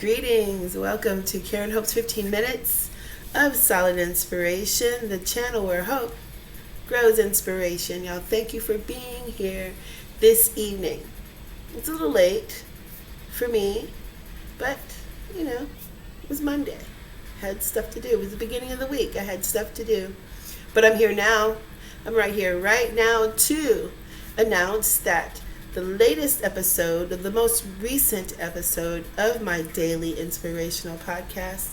Greetings. Welcome to Karenhope'S 15 Minutes of Solid Inspiration, the channel where hope grows inspiration. Y'all, thank you for being here this evening. It's a little late for me, but, it was Monday. Had stuff to do. It was the beginning of the week. I had stuff to do. But I'm here now. I'm right here right now to announce that the latest episode, the most recent episode of my daily inspirational podcast,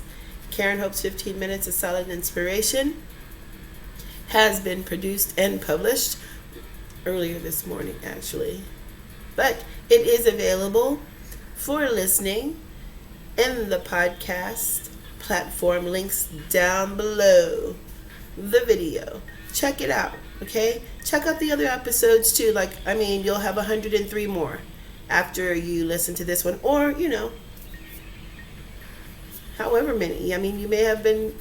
Karenhope'S 15 Minutes of Solid Inspiration, has been produced and published earlier this morning, actually. But it is available for listening in the podcast platform links down below the video. Check it out, okay? Check out the other episodes too. You'll have 103 more after you listen to this one, or, however many. You may have been,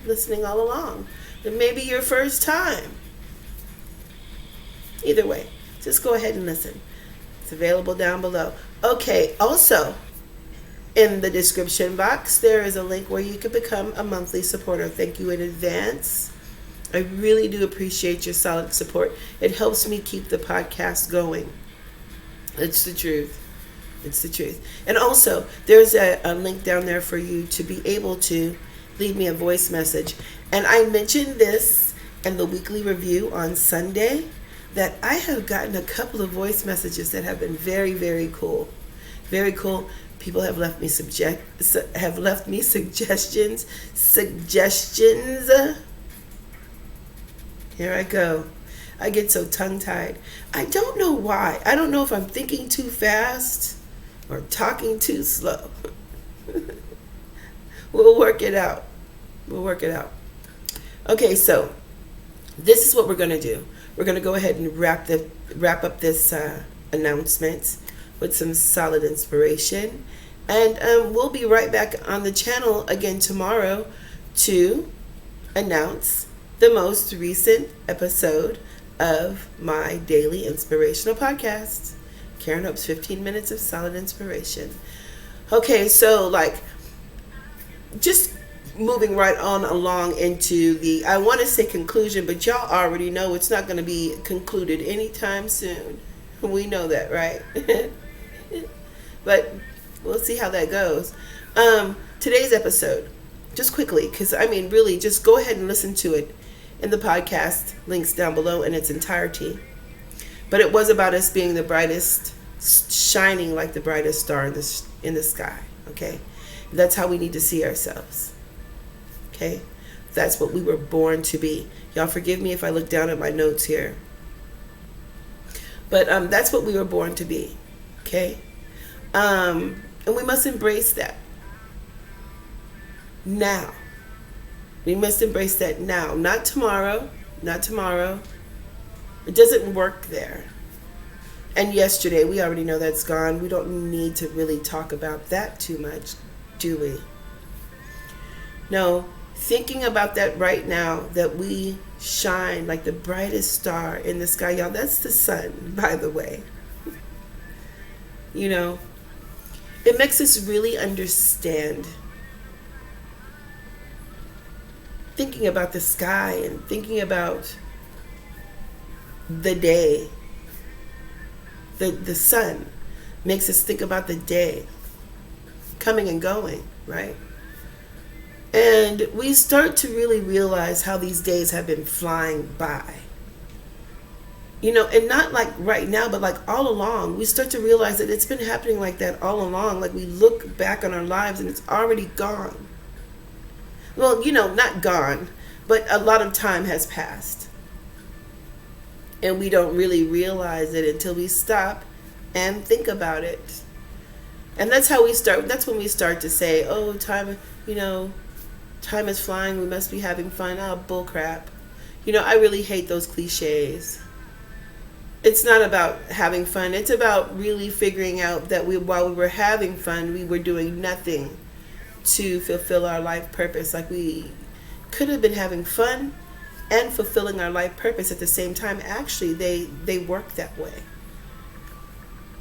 listening all along. It may be your first time. Either way, just go ahead and listen. It's available down below. Okay, also, in the description box, there is a link where you can become a monthly supporter. Thank you in advance. I really do appreciate your solid support. It helps me keep the podcast going. It's the truth. It's the truth. And also, there's a link down there for you to be able to leave me a voice message. And I mentioned this in the weekly review on Sunday, that I have gotten a couple of voice messages that have been very, very cool. Very cool. People have left me suggestions. Here I go. I get so tongue-tied. I don't know why. I don't know if I'm thinking too fast or talking too slow. We'll work it out. Okay, so this is what we're going to do. We're going to go ahead and wrap up this announcement with some solid inspiration. And we'll be right back on the channel again tomorrow to announce the most recent episode of my daily inspirational podcast, Karenhope'S 15 Minutes of Solid Inspiration. Okay, so just moving right on along into the, I want to say conclusion, but y'all already know it's not going to be concluded anytime soon. We know that, right? But we'll see how that goes. Today's episode, just quickly, because really, just go ahead and listen to it in the podcast links down below in its entirety. But it was about us being the brightest, shining like the brightest star in the sky. Okay, that's how we need to see ourselves. Okay, that's what we were born to be. Y'all forgive me if I look down at my notes here. But that's what we were born to be. Okay, and we must embrace that now. We must embrace that now, not tomorrow. It doesn't work there. And yesterday, we already know that's gone. We don't need to really talk about that too much, do we? No, thinking about that right now, that we shine like the brightest star in the sky. Y'all, that's the sun, by the way. It makes us really understand. Thinking about the sky and thinking about the day, the sun makes us think about the day coming and going, right? And we start to really realize how these days have been flying by. And not like right now, but like all along. We start to realize that it's been happening like that all along. Like we look back on our lives and it's already gone. Well, not gone, but a lot of time has passed. And we don't really realize it until we stop and think about it. And that's how we start. That's when we start to say, oh, time is flying. We must be having fun. Oh, bull crap. I really hate those cliches. It's not about having fun. It's about really figuring out that while we were having fun, we were doing nothing to fulfill our life purpose. Like we could have been having fun and fulfilling our life purpose at the same time. Actually, they work that way.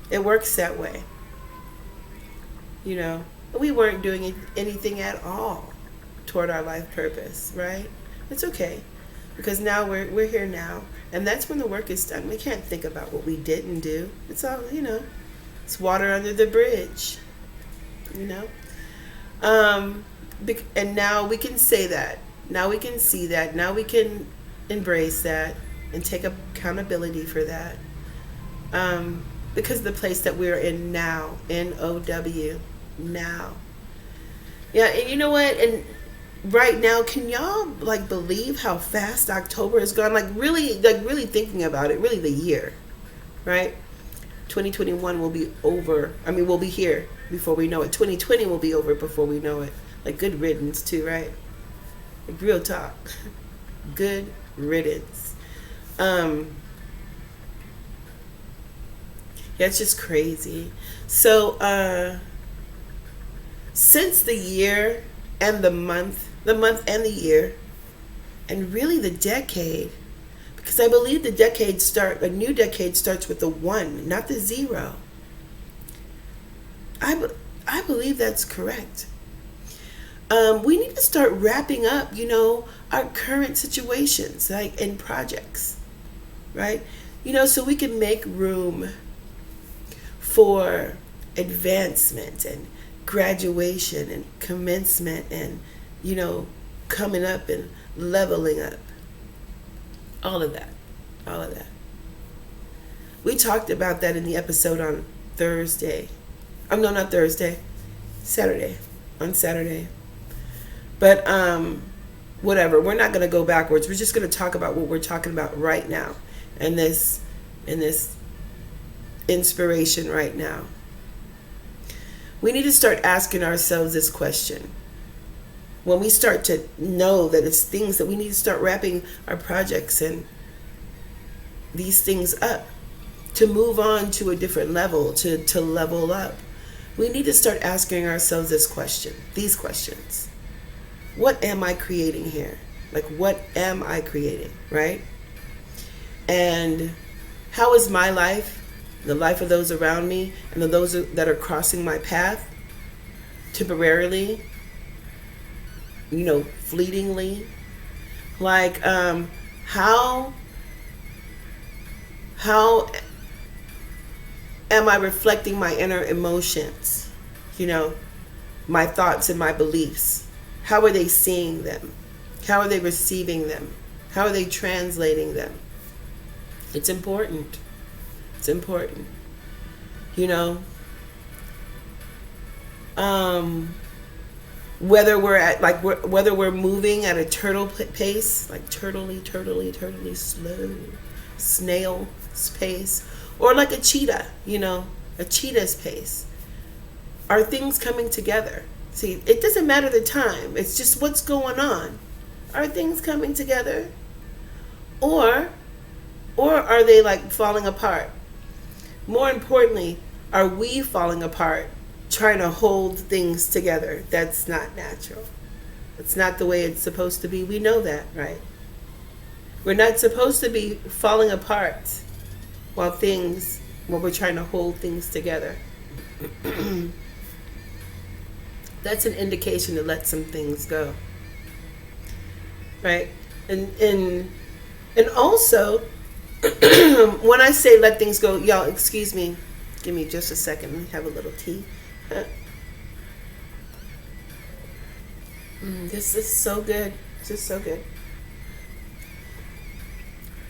It works that way. we weren't doing anything at all toward our life purpose, right? It's okay, because now we're here now, and that's when the work is done. We can't think about what we didn't do. It's all, it's water under the bridge, you know. And now we can say that. Now we can see that. Now we can embrace that and take accountability for that. Because the place that we're in now, N-O-W, now. Yeah, and you know what? And right now, can y'all believe how fast October has gone? Really thinking about it, really the year, right? 2021 will be over. I mean, we'll be here before we know it. 2020 will be over before we know it. Good riddance too, right? Real talk. Good riddance. Yeah, it's just crazy. So, since the year and the month and the year, and really the decade, because I believe a new decade starts with the 1, not the 0. I believe that's correct. We need to start wrapping up, our current situations, in projects, right? So we can make room for advancement and graduation and commencement and, coming up and leveling up. All of that. We talked about that in the episode on Thursday. No, not Thursday. Saturday. On Saturday. But whatever. We're not going to go backwards. We're just going to talk about what we're talking about right now. And this inspiration right now. We need to start asking ourselves this question. When we start to know that it's things that we need to start wrapping our projects and these things up to move on to a different level, to level up, we need to start asking ourselves these questions. What am I creating here? What am I creating, right? And how is my life, the life of those around me, and those that are crossing my path temporarily, fleetingly, how am I reflecting my inner emotions, my thoughts and my beliefs? How are they seeing them? How are they receiving them? How are they translating them? It's important. It's important. Whether we're moving at a turtle pace, turtly slow, snail pace, or like a cheetah, a cheetah's pace. Are things coming together? See, it doesn't matter the time. It's just what's going on. Are things coming together? Or are they falling apart? More importantly, are we falling apart trying to hold things together? That's not natural. It's not the way it's supposed to be. We know that, right? We're not supposed to be falling apart while we're trying to hold things together. That's an indication to let some things go, right? And also, when I say let things go, y'all, excuse me, give me just a second. Let me have a little tea. This is so good. This is so good.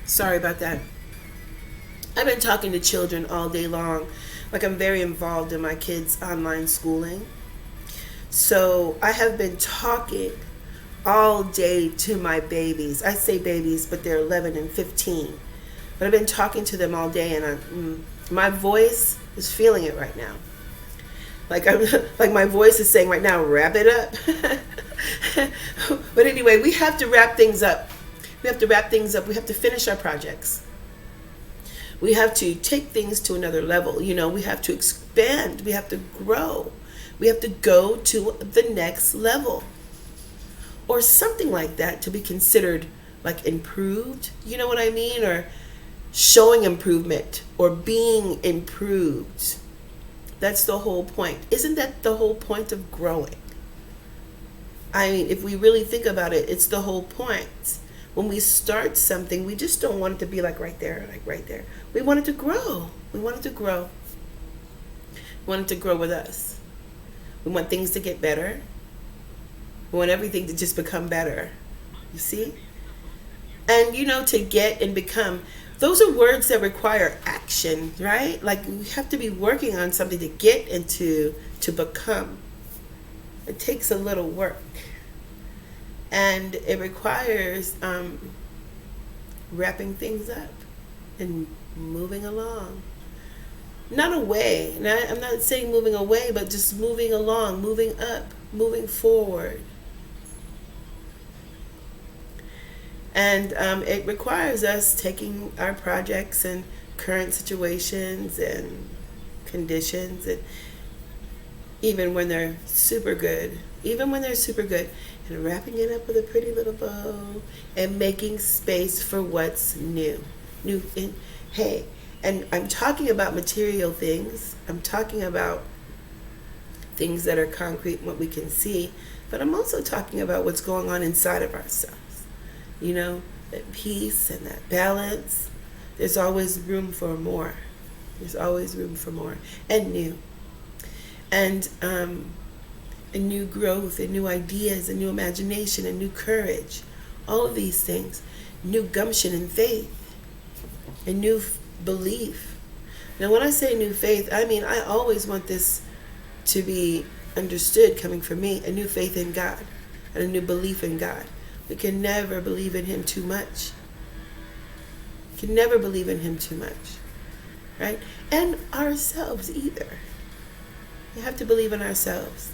Sorry about that. I've been talking to children all day long. I'm very involved in my kids' online schooling. So I have been talking all day to my babies. I say babies, but they're 11 and 15. But I've been talking to them all day, and my voice is feeling it right now. My voice is saying right now, wrap it up. But anyway, we have to wrap things up. We have to finish our projects. We have to take things to another level. We have to expand. We have to grow. We have to go to the next level. Or something like that, to be considered improved. You know what I mean? Or showing improvement, or being improved. That's the whole point. Isn't that the whole point of growing? I mean, if we really think about it, it's the whole point. When we start something, we just don't want it to be like right there, like right there. We want it to grow. We want it to grow. We want it to grow with us. We want things to get better. We want everything to just become better. You see? And to get and become, those are words that require action, right? Like we have to be working on something to get and to become. It takes a little work. And it requires wrapping things up and moving along. Not away. I'm not saying moving away, but just moving along, moving up, moving forward. And it requires us taking our projects and current situations and conditions, and even when they're super good, and wrapping it up with a pretty little bow and making space for what's new. And I'm talking about material things. I'm talking about things that are concrete and what we can see, but I'm also talking about what's going on inside of ourselves. That peace and that balance. There's always room for more. There's always room for more and new. And new growth and new ideas and new imagination and new courage. All of these things. New gumption and faith and new belief. Now when I say new faith, I mean I always want this to be understood coming from me. A new faith in God and a new belief in God. We can never believe in Him too much. We can never believe in Him too much. Right? And ourselves either. We have to believe in ourselves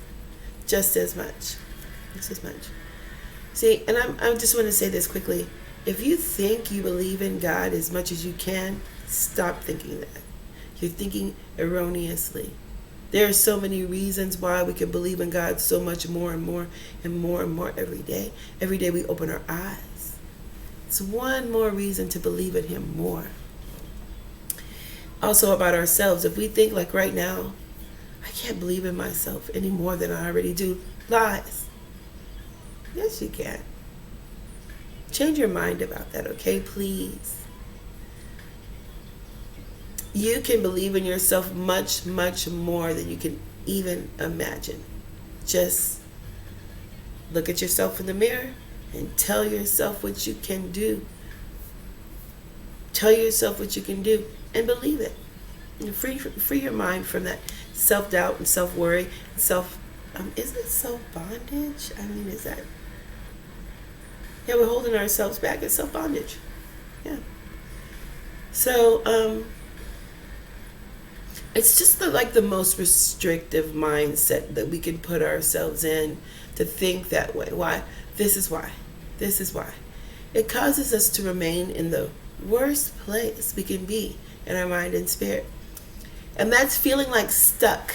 just as much. Just as much. See, and I just want to say this quickly. If you think you believe in God as much as you can, stop thinking that. You're thinking erroneously. There are so many reasons why we can believe in God so much more and more and more and more every day. Every day we open our eyes. It's one more reason to believe in Him more. Also about ourselves. If we think like right now, I can't believe in myself any more than I already do. Lies. Yes, you can. Change your mind about that, okay? Please. You can believe in yourself much, much more than you can even imagine. Just look at yourself in the mirror and tell yourself what you can do. Tell yourself what you can do and believe it. And free your mind from that self-doubt and self-worry. Is it self-bondage? I mean, is that... Yeah, we're holding ourselves back. It's self-bondage. Yeah. So, it's just the most restrictive mindset that we can put ourselves in to think that way. Why? This is why. This is why. It causes us to remain in the worst place we can be in our mind and spirit. And that's feeling like stuck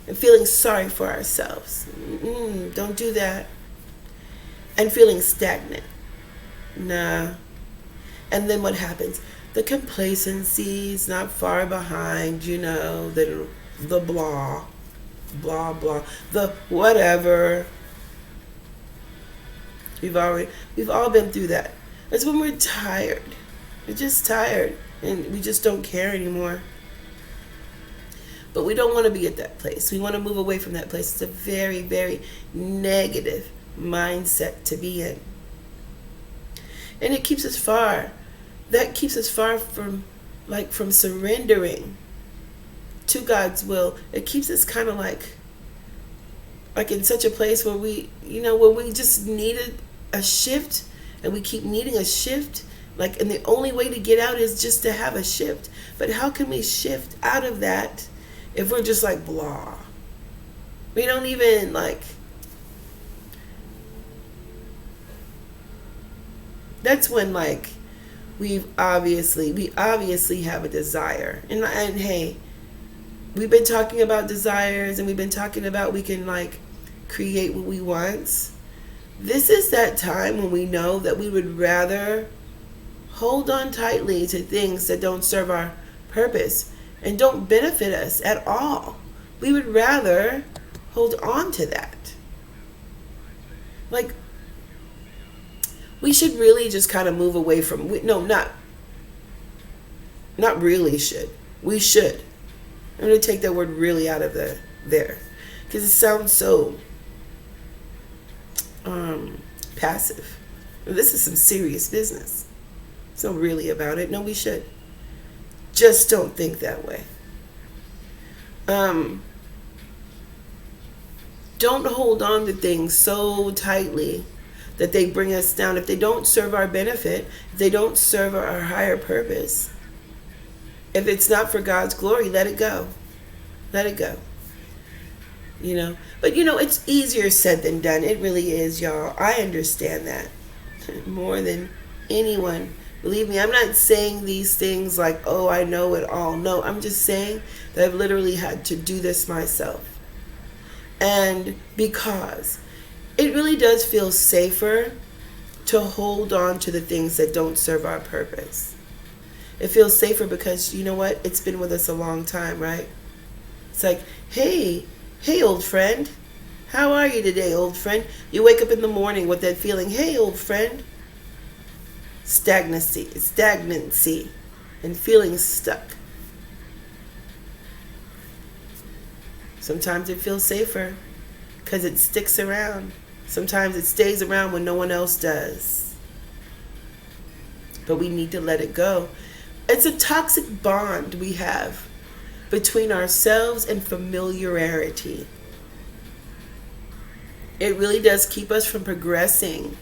and feeling sorry for ourselves. Don't do that. And feeling stagnant. Nah. And then what happens? The complacency is not far behind, the blah, blah, blah, the whatever. We've all been through that. That's when we're tired. We're just tired and we just don't care anymore. But we don't want to be at that place. We want to move away from that place. It's a very, very negative mindset to be in. And it keeps us far. That keeps us far from surrendering to God's will. It keeps us kind of like in such a place where we just needed a shift, and we keep needing a shift. And the only way to get out is just to have a shift. But how can we shift out of that if we're just blah? We don't even that's when we obviously have a desire. And hey, we've been talking about desires, and we've been talking about we can create what we want. This is that time when we know that we would rather hold on tightly to things that don't serve our purpose and don't benefit us at all. We would rather hold on to that. Like, we should really just kind of move away from, no, not really should. We should. I'm going to take that word really out of there. Because it sounds so passive. This is some serious business. It's not really about it. No, we should. Just don't think that way. Don't hold on to things so tightly that they bring us down. If they don't serve our benefit, if they don't serve our higher purpose, if it's not for God's glory, let it go. Let it go. But it's easier said than done. It really is, y'all. I understand that more than anyone. Believe me, I'm not saying these things like, oh, I know it all. No, I'm just saying that I've literally had to do this myself. And because it really does feel safer to hold on to the things that don't serve our purpose. It feels safer because, you know what? It's been with us a long time, right? It's like, hey, old friend. How are you today, old friend? You wake up in the morning with that feeling, hey, old friend. Stagnancy, and feeling stuck. Sometimes it feels safer because it sticks around. Sometimes it stays around when no one else does. But we need to let it go. It's a toxic bond we have between ourselves and familiarity. It really does keep us from progressing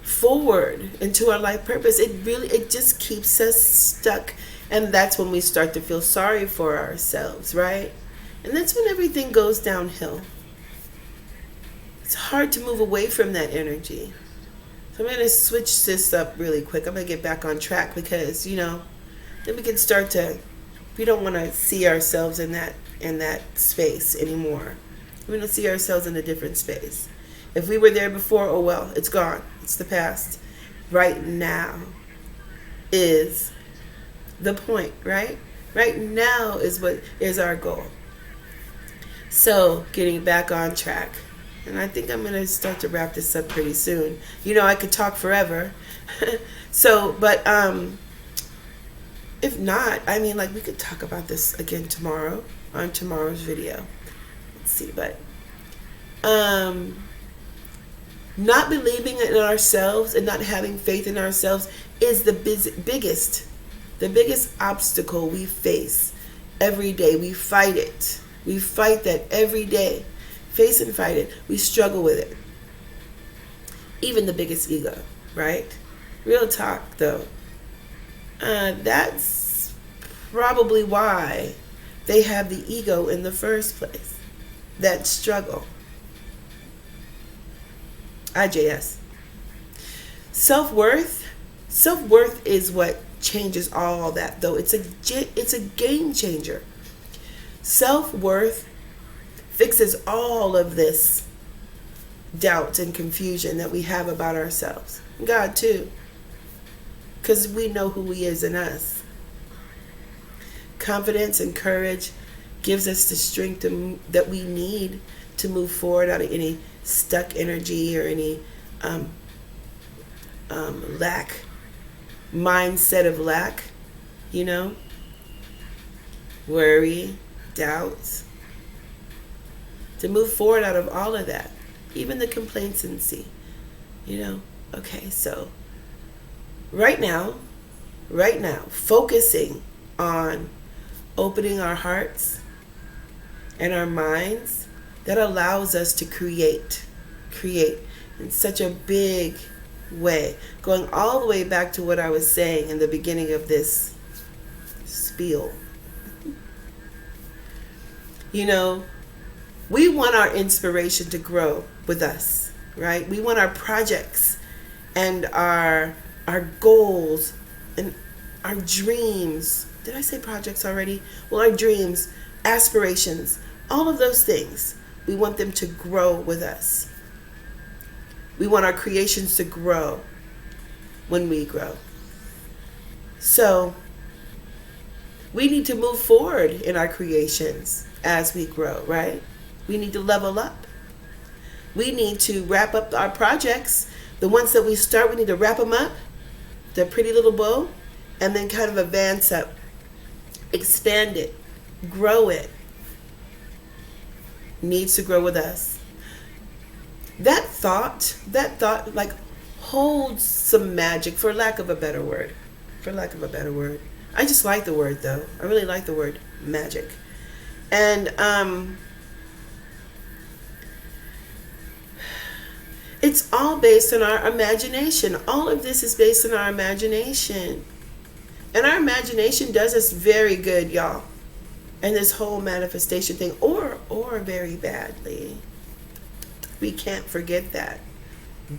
forward into our life purpose. It just keeps us stuck. And that's when we start to feel sorry for ourselves, right? And that's when everything goes downhill. It's hard to move away from that energy. So I'm going to switch this up really quick. I'm going to get back on track because, then we can start to, we don't want to see ourselves in that space anymore. We don't see ourselves in a different space. If we were there before, oh well, it's gone. It's the past. Right now is the point, right? Right now is what is our goal. So, getting back on track. And I think I'm going to start to wrap this up pretty soon. I could talk forever. But if not, we could talk about this again tomorrow on tomorrow's video. Let's see, but not believing in ourselves and not having faith in ourselves is the biggest obstacle we face every day. We fight it. We fight that every day. Face and fight it. We struggle with it. Even the biggest ego, right? Real talk, though. That's probably why they have the ego in the first place. That struggle. IJS. Self-worth is what changes all that, though. It's a game changer. Self-worth fixes all of this doubt and confusion that we have about ourselves. God too. Because we know who He is in us. Confidence and courage gives us the strength that we need to move forward out of any stuck energy or any mindset of lack, worry, doubts. To move forward out of all of that, even the complacency, Okay, so right now, focusing on opening our hearts and our minds, that allows us to create in such a big way. Going all the way back to what I was saying in the beginning of this spiel. We want our inspiration to grow with us, right? We want our projects and our goals and our dreams. Did I say projects already? Well, our dreams, aspirations, all of those things. We want them to grow with us. We want our creations to grow when we grow. So, We need to move forward in our creations as we grow, right? We need to level up. We need to wrap up our projects. The ones that we start, we need to wrap them up, the pretty little bow, and then kind of advance up, expand it, grow it. Needs to grow with us. That thought like holds some magic, for lack of a better word. I just like the word though. I really like the word magic. And it's all based on our imagination. All of this is based on our imagination. And our imagination does us very good, y'all. And this whole manifestation thing, or very badly. We can't forget that.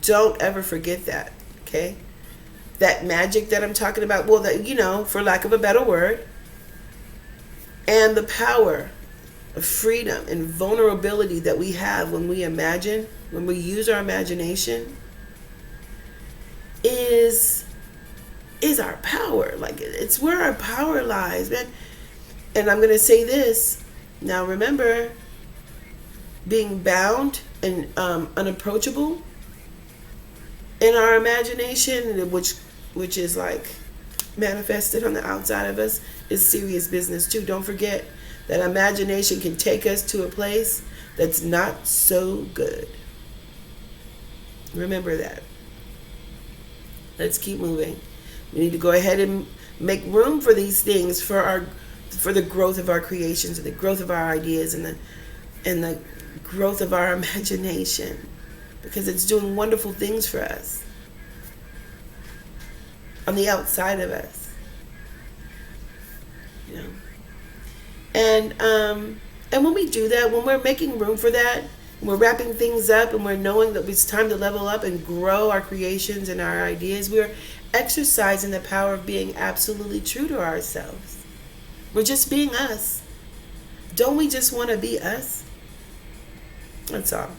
Don't ever forget that, okay? That magic that I'm talking about, well, that, for lack of a better word, and the power of freedom and vulnerability that we have when we imagine, when we use our imagination, is our power. Like, it's where our power lies, man. And I'm going to say this. Now, remember, being bound and unapproachable in our imagination, which is like manifested on the outside of us, is serious business too. Don't forget that imagination can take us to a place that's not so good. Remember that. Let's keep moving. We need to go ahead and make room for these things, for the growth of our creations and the growth of our ideas and the growth of our imagination, because it's doing wonderful things for us on the outside of us, and when we do that, when we're making room for that, we're wrapping things up, and we're knowing that it's time to level up and grow our creations and our ideas, we're exercising the power of being absolutely true to ourselves. We're just being us. Don't we just want to be us? That's all.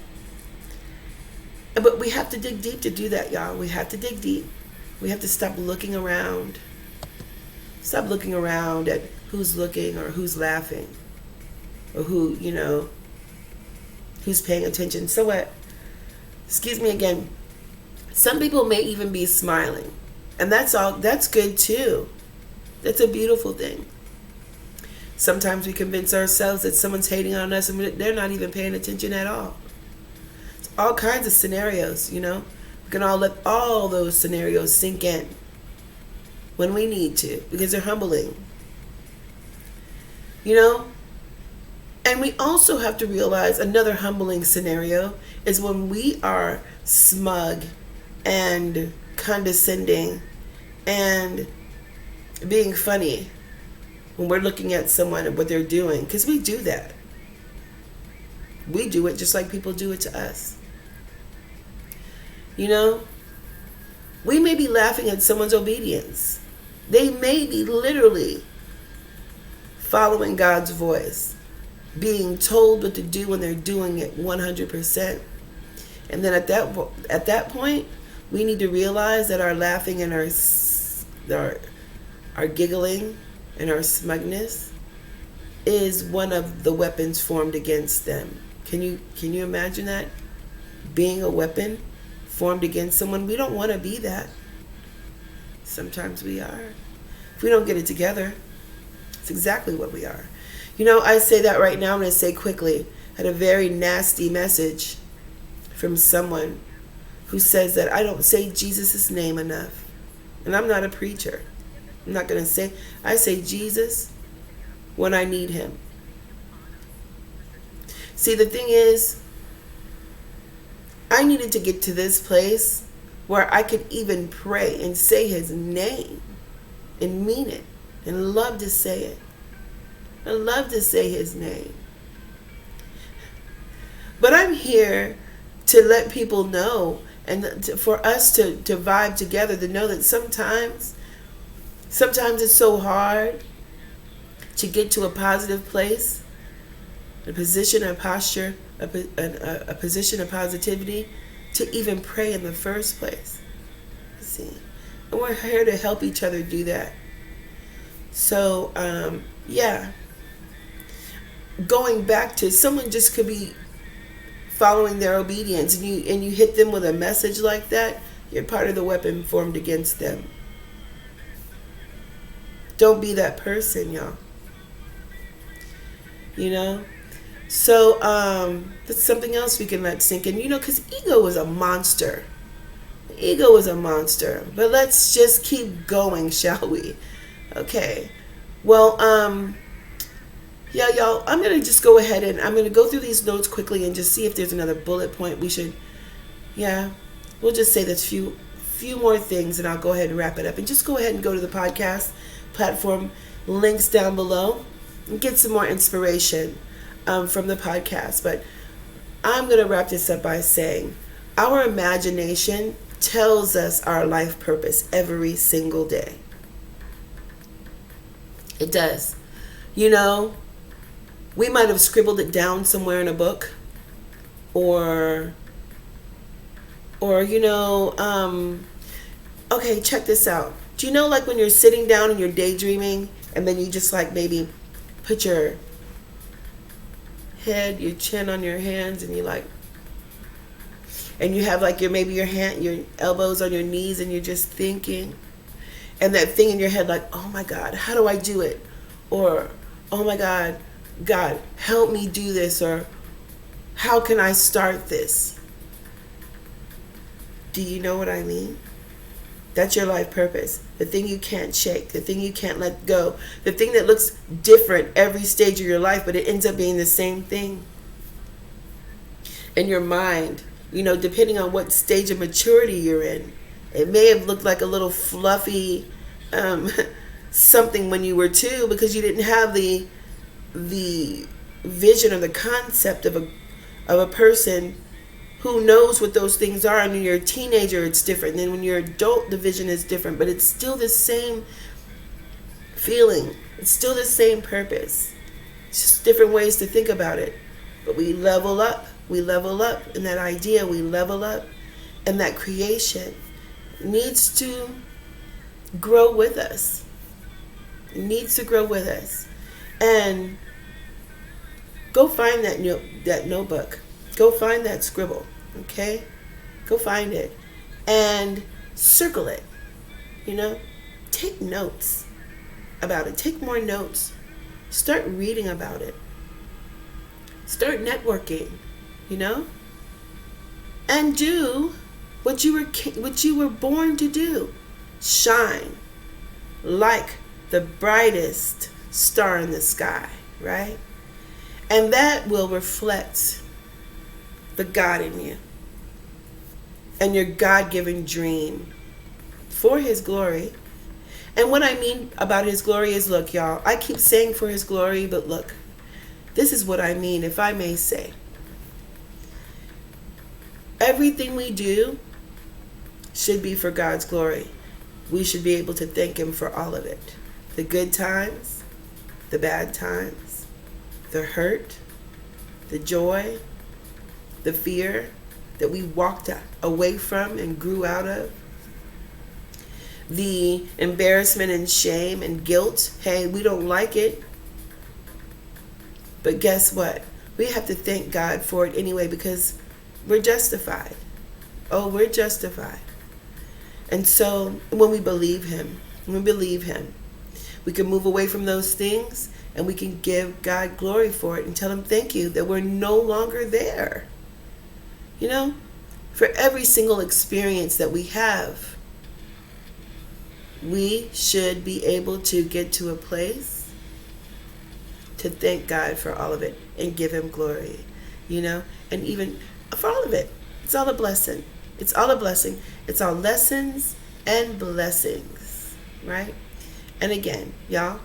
But we have to dig deep to do that, y'all. We have to dig deep. We have to stop looking around. Stop looking around at who's looking or who's laughing or who's paying attention. So what? Excuse me again. Some people may even be smiling. And that's all. That's good too. That's a beautiful thing. Sometimes we convince ourselves that someone's hating on us and they're not even paying attention at all. It's all kinds of scenarios, We can all let all those scenarios sink in when we need to, because they're humbling. And we also have to realize another humbling scenario is when we are smug and condescending and being funny when we're looking at someone and what they're doing, because we do that. We do it just like people do it to us. We may be laughing at someone's obedience. They may be literally following God's voice, being told what to do when they're doing it 100%. And then at that point, we need to realize that our laughing and our giggling and our smugness is one of the weapons formed against them. Can you imagine that? Being a weapon formed against someone? We don't want to be that. Sometimes we are. If we don't get it together, it's exactly what we are. I say that right now. I'm going to say quickly. I had a very nasty message from someone who says that I don't say Jesus' name enough. And I'm not a preacher. I'm not going to say, I say Jesus when I need him. See, the thing is, I needed to get to this place where I could even pray and say his name and mean it and love to say it. I love to say his name. But I'm here to let people know, and for us to vibe together, to know that sometimes it's so hard to get to a positive place, a position, a posture, a position of positivity, to even pray in the first place. See, and we're here to help each other do that. So, yeah, going back to someone just could be following their obedience, and you hit them with a message like that, you're part of the weapon formed against them. Don't be that person, y'all. You know? So, that's something else we can let sink in, because ego is a monster. Ego is a monster. But let's just keep going, shall we? Okay. Well, yeah, y'all, I'm going to just go ahead and I'm going to go through these notes quickly and just see if there's another bullet point we should, yeah, we'll just say this few more things and I'll go ahead and wrap it up. And just go ahead and go to the podcast platform links down below and get some more inspiration from the podcast. But I'm going to wrap this up by saying our imagination tells us our life purpose every single day. It does. We might have scribbled it down somewhere in a book or okay, check this out. Do you know, like, when you're sitting down and you're daydreaming and then you just like maybe put your chin on your hands and and you have like your elbows on your knees and you're just thinking, and that thing in your head like, oh my God, how do I do it? Or, oh my God, help me do this, or how can I start this? Do you know what I mean? That's your life purpose. The thing you can't shake, the thing you can't let go, the thing that looks different every stage of your life, but it ends up being the same thing. In your mind, depending on what stage of maturity you're in, it may have looked like a little fluffy something when you were 2 because you didn't have the vision or the concept of a person who knows what those things are. And when you're a teenager, it's different. And then when you're an adult, the vision is different. But it's still the same feeling. It's still the same purpose. It's just different ways to think about it. But we level up. We level up in that idea. We level up. And that creation needs to grow with us. It needs to grow with us. And go find that notebook. Go find that scribble, okay? Go find it and circle it, Take notes about it. Take more notes. Start reading about it. Start networking, And do what you were born to do. Shine like the brightest star in the sky, right? And that will reflect the God in you and your God-given dream for His glory. And what I mean about His glory is, look, y'all, I keep saying for His glory, but look, this is what I mean, if I may say. Everything we do should be for God's glory. We should be able to thank Him for all of it. The good times, the bad times, the hurt, the joy, the fear that we walked away from and grew out of, the embarrassment and shame and guilt. Hey, we don't like it. But guess what? We have to thank God for it anyway because we're justified. Oh, we're justified. And so when we believe Him, we can move away from those things and we can give God glory for it and tell Him thank you that we're no longer there. For every single experience that we have, we should be able to get to a place to thank God for all of it and give Him glory, and even for all of it. It's all a blessing. It's all a blessing. It's all lessons and blessings, right? And again, y'all,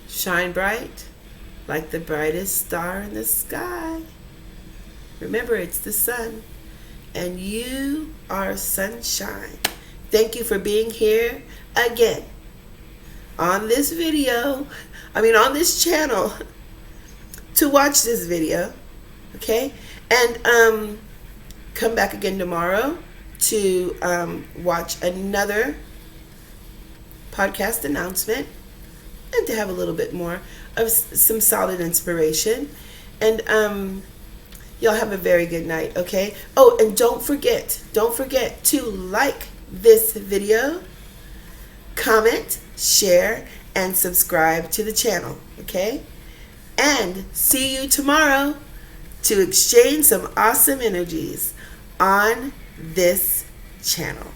shine bright like the brightest star in the sky. Remember, it's the sun, and you are sunshine. Thank you for being here again on this channel to watch this video, okay? And come back again tomorrow to watch another podcast announcement and to have a little bit more of some solid inspiration. And y'all have a very good night, okay? Oh, and don't forget to like this video, comment, share, and subscribe to the channel, okay? And see you tomorrow to exchange some awesome energies on this channel.